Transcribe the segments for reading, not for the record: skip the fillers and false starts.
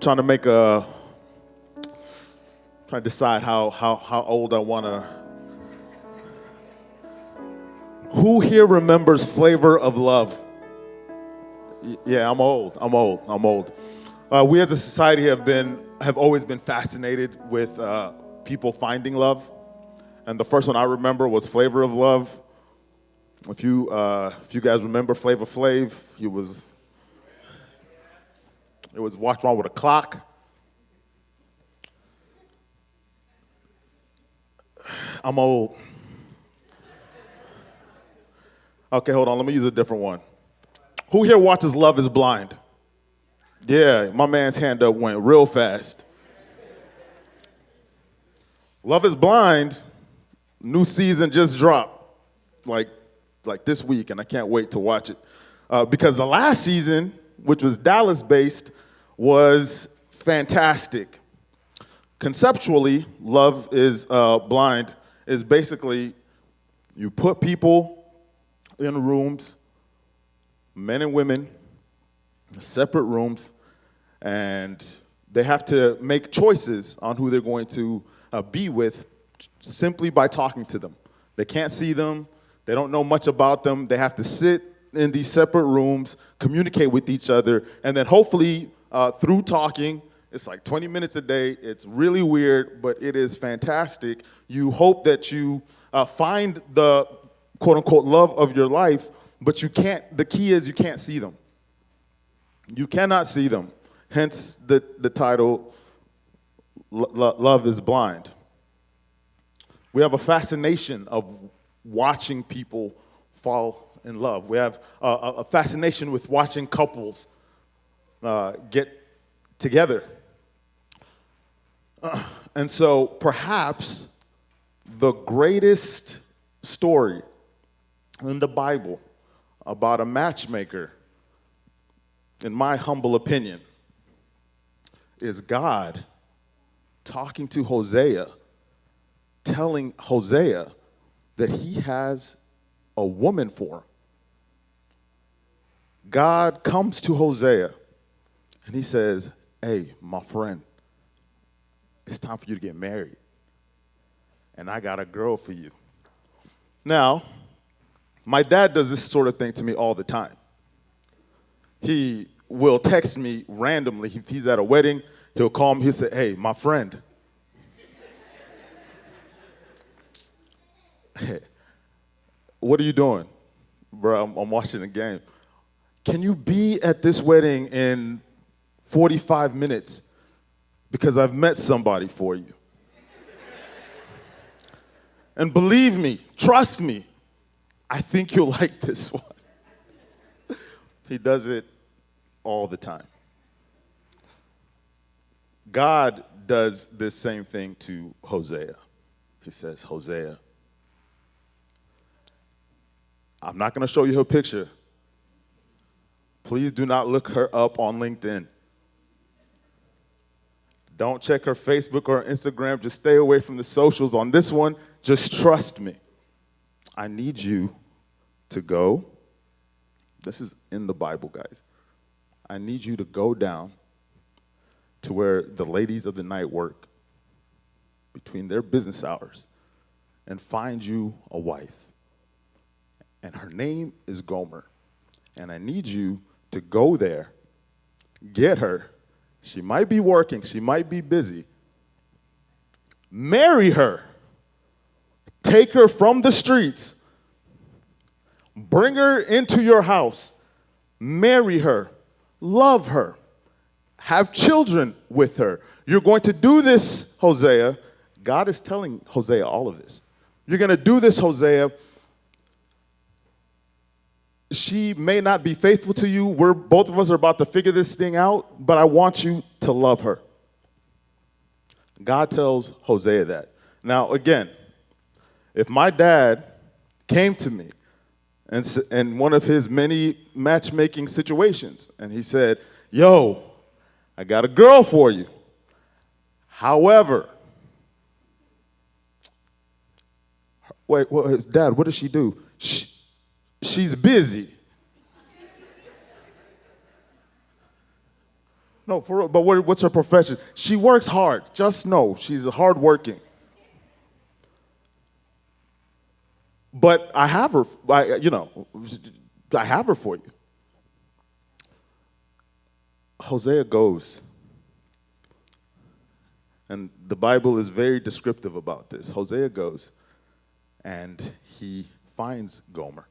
trying to trying to decide how old I want to. Who here remembers Flavor of Love? Yeah, I'm old. We as a society have always been fascinated with people finding love, and the first one I remember was Flavor of Love. If you guys remember Flavor Flav, it was walked around with a clock. I'm old. Okay, hold on. Let me use a different one. Who here watches Love is Blind? Yeah, my man's hand up went real fast. Love is Blind, new season just dropped, like this week, and I can't wait to watch it. Because the last season, which was Dallas-based, was fantastic. Conceptually, Love is Blind is basically you put people in rooms, men and women, separate rooms, and they have to make choices on who they're going to be with simply by talking to them. They can't see them. They don't know much about them. They have to sit in these separate rooms, communicate with each other, and then hopefully through talking, it's like 20 minutes a day. It's really weird, but it is fantastic. You hope that you find the quote-unquote love of your life, but you can't. The key is you can't see them. You cannot see them. Hence the title, Love is Blind. We have a fascination of watching people fall in love. We have a fascination with watching couples get together. And so perhaps the greatest story in the Bible about a matchmaker, in my humble opinion, is God talking to Hosea, telling Hosea that he has a woman for him. God comes to Hosea and he says, "Hey, my friend, it's time for you to get married. And I got a girl for you." Now, my dad does this sort of thing to me all the time. He will text me randomly. If he's at a wedding, he'll call me. He'll say, "Hey, my friend." "Hey, what are you doing?" "Bro, I'm watching the game." "Can you be at this wedding in 45 minutes? Because I've met somebody for you." And believe me, trust me, I think you'll like this one. He does it all the time. God does this same thing to Hosea. He says, "Hosea, I'm not going to show you her picture. Please do not look her up on LinkedIn. Don't check her Facebook or Instagram. Just stay away from the socials on this one. Just trust me. I need you to go." This is in the Bible, guys. "I need you to go down to where the ladies of the night work between their business hours and find you a wife. And her name is Gomer. And I need you to go there, get her. She might be working. She might be busy. Marry her. Take her from the streets. Bring her into your house. Marry her. Love her. Have children with her. You're going to do this, Hosea." God is telling Hosea all of this. "You're going to do this, Hosea. She may not be faithful to you. Both of us are about to figure this thing out, but I want you to love her." God tells Hosea that. Now, again, if my dad came to me and one of his many matchmaking situations, and he said, "Yo, I got a girl for you. However," wait, Dad, what does she do? She's busy. No, for real, but what's her profession? She works hard. Just know she's hardworking. But I have her, I have her for you. Hosea goes, and the Bible is very descriptive about this. Hosea goes, and he finds Gomer,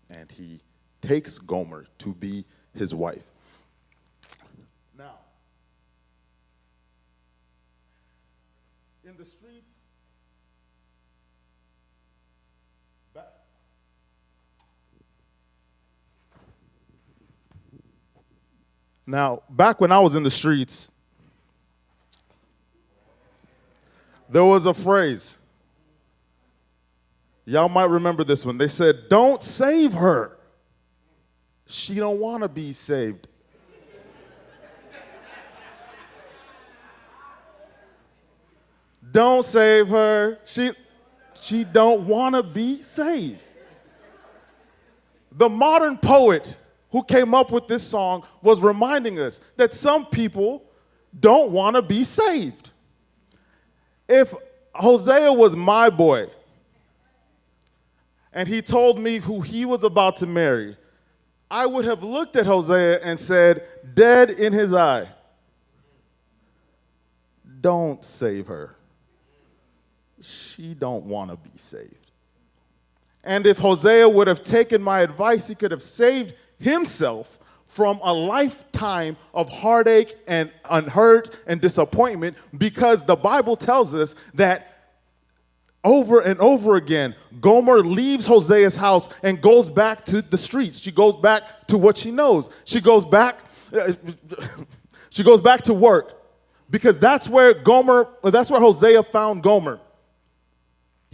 and he takes Gomer to be his wife. Now, in the streets, back when I was in the streets, there was a phrase. Y'all might remember this one. They said, "Don't save her. She don't want to be saved." Don't save her. She don't want to be saved. The modern poet who came up with this song was reminding us that some people don't want to be saved. If Hosea was my boy and he told me who he was about to marry, I would have looked at Hosea and said, dead in his eye, don't save her. She don't want to be saved. And if Hosea would have taken my advice, he could have saved himself from a lifetime of heartache and hurt and disappointment, because the Bible tells us that over and over again, Gomer leaves Hosea's house and goes back to the streets. She goes back to what she knows. She goes back to work, because that's where Hosea found Gomer.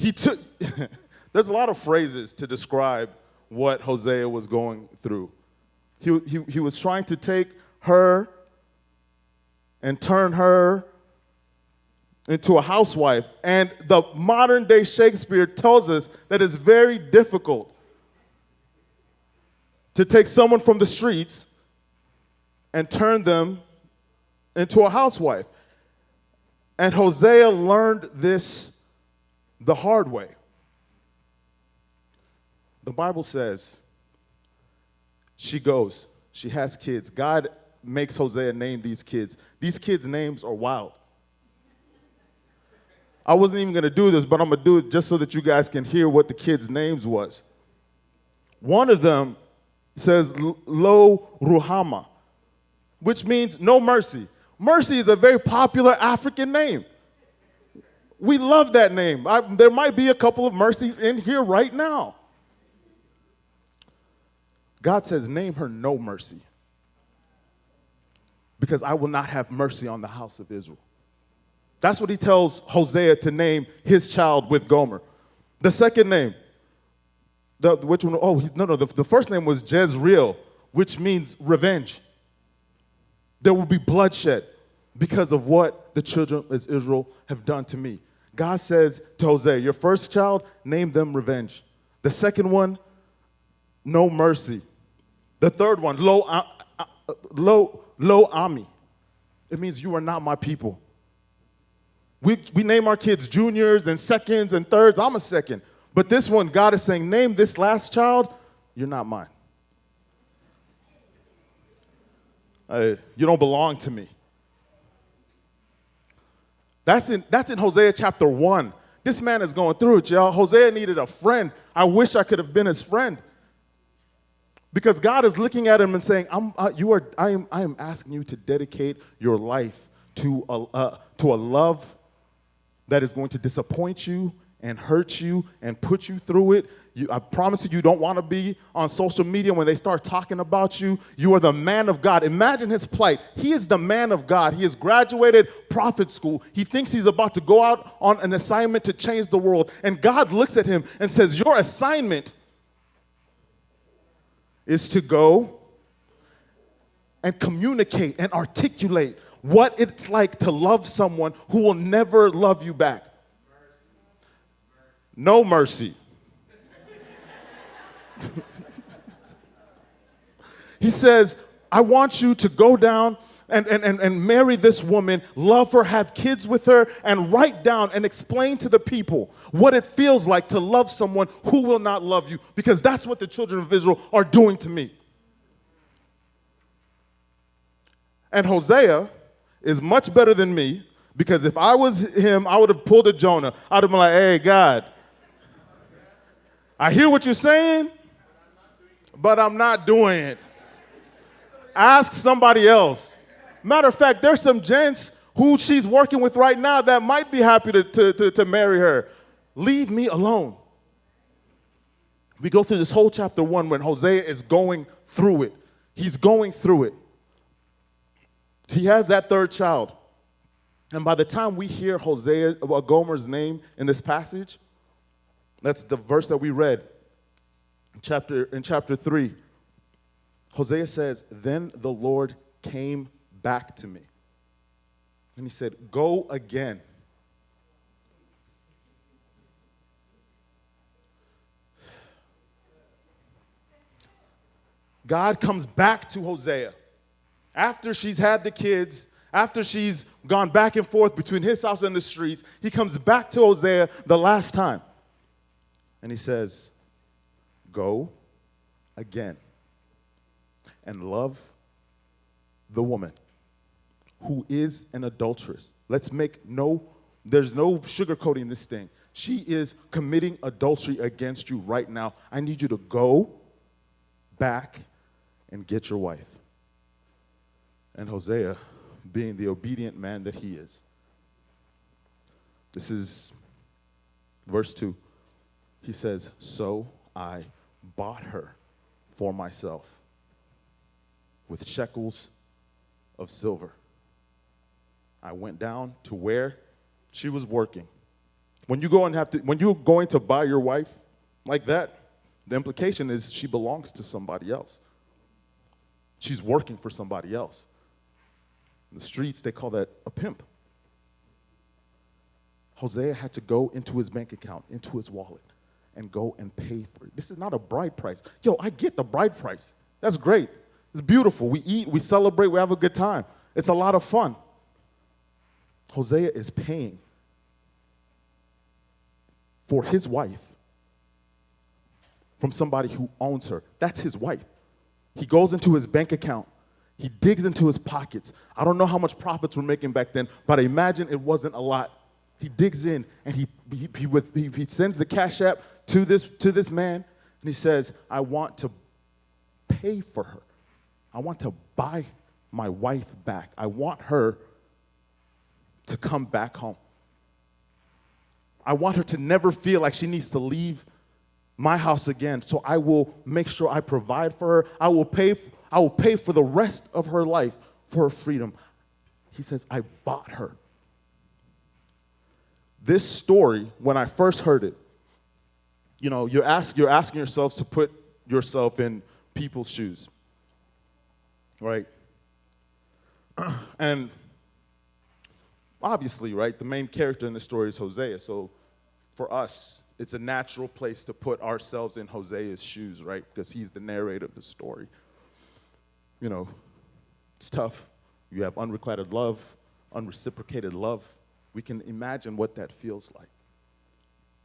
There's a lot of phrases to describe what Hosea was going through. He was trying to take her and turn her into a housewife. And the modern day Shakespeare tells us that it's very difficult to take someone from the streets and turn them into a housewife. And Hosea learned this the hard way. The Bible says she goes, she has kids. God makes Hosea name these kids. These kids' names are wild. I wasn't even going to do this, but I'm going to do it just so that you guys can hear what the kids' names was. One of them says Lo Ruhama, which means no mercy. Mercy is a very popular African name. We love that name. There might be a couple of mercies in here right now. God says, name her no mercy, because I will not have mercy on the house of Israel. That's what he tells Hosea to name his child with Gomer. The second name, which one? Oh, the first name was Jezreel, which means revenge. There will be bloodshed because of what the children of Israel have done to me. God says to Hosea, your first child, name them revenge. The second one, no mercy. The third one, lo ami. It means you are not my people. We name our kids juniors and seconds and thirds. I'm a second. But this one, God is saying, name this last child, you're not mine. You don't belong to me. That's in Hosea chapter 1. This man is going through it, y'all. Hosea needed a friend. I wish I could have been his friend. Because God is looking at him and saying, I am asking you to dedicate your life to a love that is going to disappoint you and hurt you and put you through it. I promise you don't want to be on social media when they start talking about you. You are the man of God. Imagine his plight. He is the man of God. He has graduated prophet school. He thinks he's about to go out on an assignment to change the world. And God looks at him and says, your assignment is to go and communicate and articulate what it's like to love someone who will never love you back. No mercy. He says, I want you to go down and marry this woman, love her, have kids with her, and write down and explain to the people what it feels like to love someone who will not love you, because that's what the children of Israel are doing to me. And Hosea is much better than me, because if I was him, I would have pulled a Jonah. I'd have been like, hey, God, I hear what you're saying, but I'm not doing it. Ask somebody else. Matter of fact, there's some gents who she's working with right now that might be happy to marry her. Leave me alone. We go through this whole chapter 1 when Hosea is going through it. He's going through it. He has that third child. And by the time we hear Gomer's name in this passage, that's the verse that we read in chapter 3. Hosea says, then the Lord came back to me. And he said, go again. God comes back to Hosea. After she's had the kids, after she's gone back and forth between his house and the streets, he comes back to Hosea the last time. And he says, go again and love the woman who is an adulteress. There's no sugarcoating this thing. She is committing adultery against you right now. I need you to go back and get your wife. And Hosea, being the obedient man that he is, this is verse 2. He says, so I bought her for myself with shekels of silver. I went down to where she was working. When you're going to buy your wife like that, the implication is she belongs to somebody else. She's working for somebody else. In the streets, they call that a pimp. Hosea had to go into his bank account, into his wallet, and go and pay for it. This is not a bride price. Yo, I get the bride price. That's great. It's beautiful. We eat, we celebrate, we have a good time. It's a lot of fun. Hosea is paying for his wife from somebody who owns her. That's his wife. He goes into his bank account. He digs into his pockets. I don't know how much profits we're making back then, but I imagine it wasn't a lot. He digs in and he sends the cash app to this man, and he says, I want to pay for her. I want to buy my wife back. I want her to come back home. I want her to never feel like she needs to leave my house again. So I will make sure I provide for her. I will pay for the rest of her life for her freedom. He says, I bought her. This story, when I first heard it, you're asking yourselves to put yourself in people's shoes, right? And obviously, right, the main character in the story is Hosea. So for us, it's a natural place to put ourselves in Hosea's shoes, right? Because he's the narrator of the story. It's tough. You have unrequited love, unreciprocated love. We can imagine what that feels like.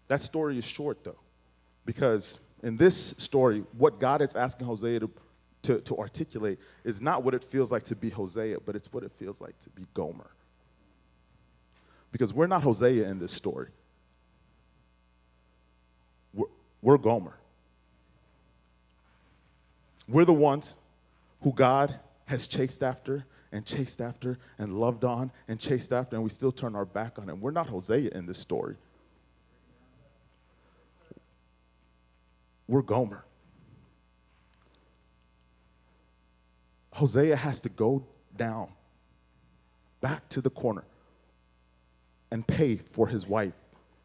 That story is short, though, because in this story, what God is asking Hosea to articulate is not what it feels like to be Hosea, but it's what it feels like to be Gomer. Because we're not Hosea in this story. We're Gomer. We're the ones who God has chased after and loved on and chased after, and we still turn our back on him. We're not Hosea in this story. We're Gomer. Hosea has to go down, back to the corner, and pay for his wife,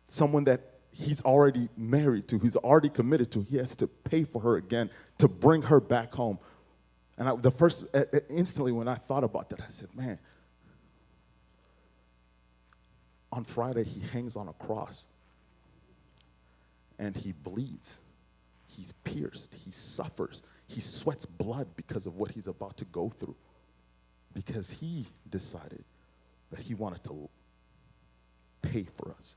someone that he's already married to, he's already committed to. He has to pay for her again to bring her back home. And instantly when I thought about that, I said, man, on Friday he hangs on a cross and he bleeds. He's pierced. He suffers. He sweats blood because of what he's about to go through. because he decided that he wanted to pay for us.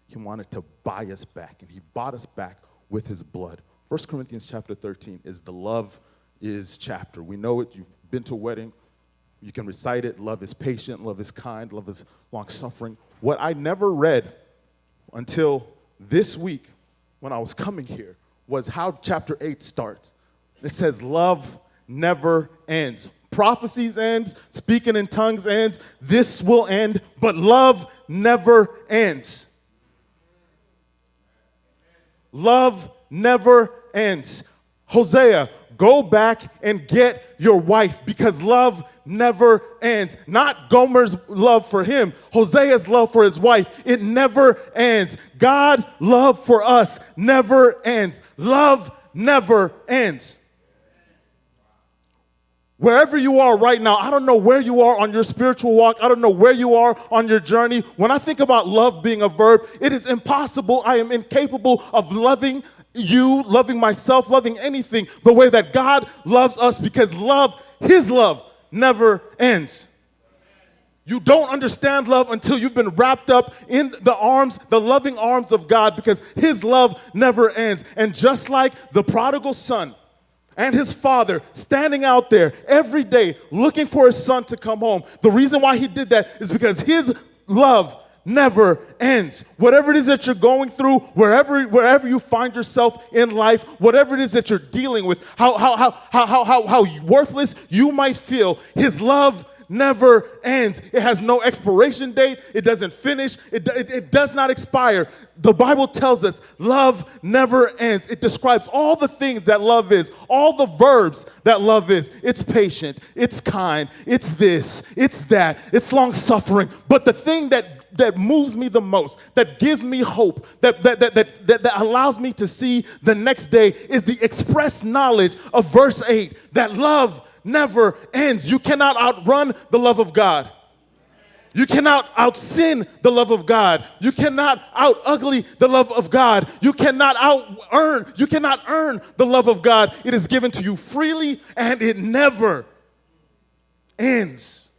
He wanted to buy us back, and he bought us back with his blood. 1 Corinthians chapter 13 is the love is chapter. We know it. You've been to a wedding. You can recite it. Love is patient. Love is kind. Love is long-suffering. What I never read until this week when I was coming here was how chapter 8 starts. It says, love never ends. Prophecies ends, speaking in tongues ends, this will end, but love never ends. Love never ends. Hosea, go back and get your wife because love never ends. Not Gomer's love for him, Hosea's love for his wife. It never ends. God's love for us never ends. Love never ends. Wherever you are right now, I don't know where you are on your spiritual walk. I don't know where you are on your journey. When I think about love being a verb, it is impossible. I am incapable of loving you, loving myself, loving anything the way that God loves us because love, his love, never ends. You don't understand love until you've been wrapped up in the arms, the loving arms of God because his love never ends. And just like the prodigal son, and his father standing out there every day looking for his son to come home. The reason why he did that is because his love never ends. Whatever it is that you're going through, wherever you find yourself in life, whatever it is that you're dealing with, how worthless you might feel, his love never ends. It has no expiration date. It doesn't finish. It does not expire. The Bible tells us love never ends. It describes all the things that love is, all the verbs that love is. It's patient, it's kind, it's this, it's that, it's long-suffering. But the thing that moves me the most, that gives me hope, that allows me to see the next day is the express knowledge of verse 8, that love never ends. You cannot outrun the love of God. You cannot out-sin the love of God. You cannot out-ugly the love of God. You cannot earn the love of God. It is given to you freely and it never ends.